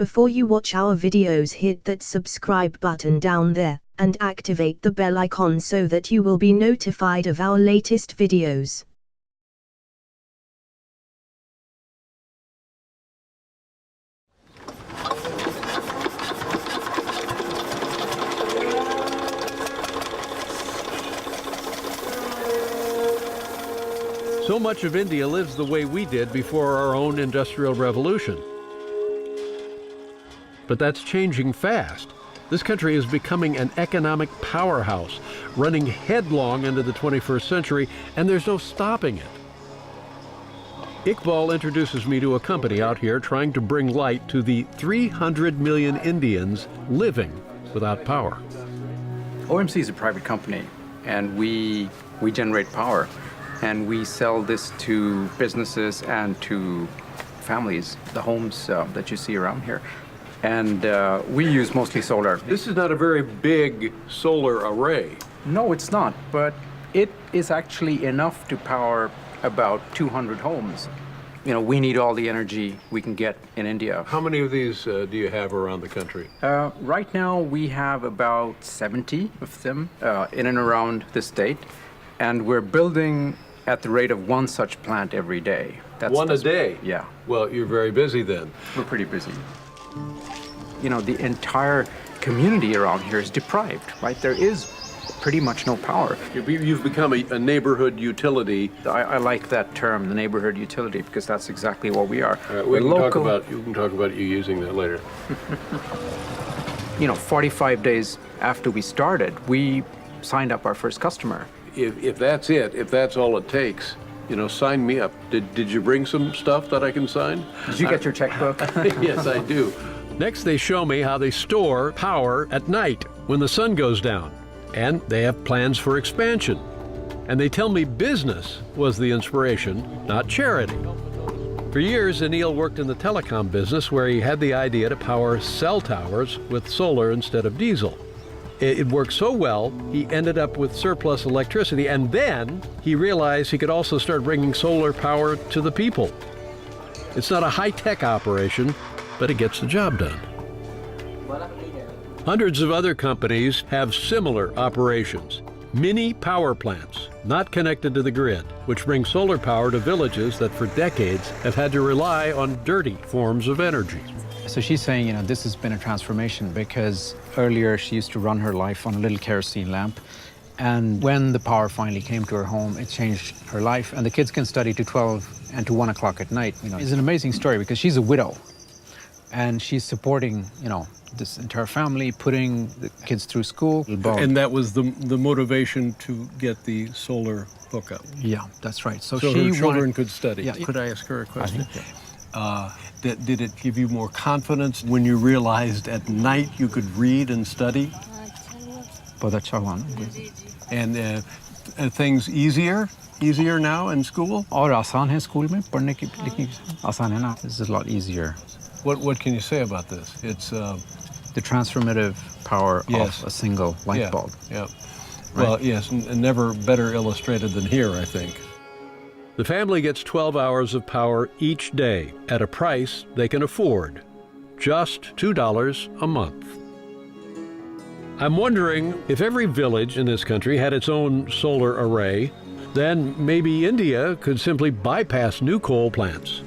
Before you watch our videos, hit that subscribe button down there, and activate the bell icon so that you will be notified of our latest videos. So much of India lives the way we did before our own industrial revolution. But that's changing fast. This country is becoming an economic powerhouse, running headlong into the 21st century, and there's no stopping it. Iqbal introduces me to a company out here trying to bring light to the 300 million Indians living without power. OMC is a private company, and we generate power. And we sell this to businesses and to families, the homes that you see around here. And we use mostly solar. This is not a very big solar array. No, it's not, but it is actually enough to power about 200 homes. You know, we need all the energy we can get in India. How many of these do you have around the country? Right now, we have about 70 of them in and around the state. And we're building at the rate of one such plant every day. One a day? Yeah. Well, you're very busy then. We're pretty busy. You know, the entire community around here is deprived, right? There is pretty much no power. You've become a neighborhood utility. I like that term, the neighborhood utility, because that's exactly what we are. All right, we can talk about you using that later. You know, 45 days after we started, we signed up our first customer. If that's it, if that's all it takes, you know, sign me up. Did you bring some stuff that I can sign? Did you get your checkbook? Yes, I do. Next, they show me how they store power at night when the sun goes down. And they have plans for expansion. And they tell me business was the inspiration, not charity. For years, Anil worked in the telecom business where he had the idea to power cell towers with solar instead of diesel. It worked so well, he ended up with surplus electricity, and then he realized he could also start bringing solar power to the people. It's not a high-tech operation, but it gets the job done. Hundreds of other companies have similar operations. Mini power plants, not connected to the grid, which bring solar power to villages that for decades have had to rely on dirty forms of energy. So she's saying, you know, this has been a transformation because earlier she used to run her life on a little kerosene lamp. And when the power finally came to her home, it changed her life. And the kids can study to 12 and to 1 o'clock at night. You know, it's an amazing story because she's a widow and she's supporting, you know, this entire family, putting the kids through school. And that was the motivation to get the solar hookup. Yeah, that's right. So her children could study. Yeah. Could I ask her a question? I think, Did it give you more confidence when you realized at night you could read and study? And things easier now in school? और आसान है school में पढ़ने की लिखने की आसान है ना. This is a lot easier. What can you say about this? It's the transformative power of a single light bulb. Yeah. Right? Well, yes, and never better illustrated than here, I think. The family gets 12 hours of power each day at a price they can afford, just $2 a month. I'm wondering if every village in this country had its own solar array, then maybe India could simply bypass new coal plants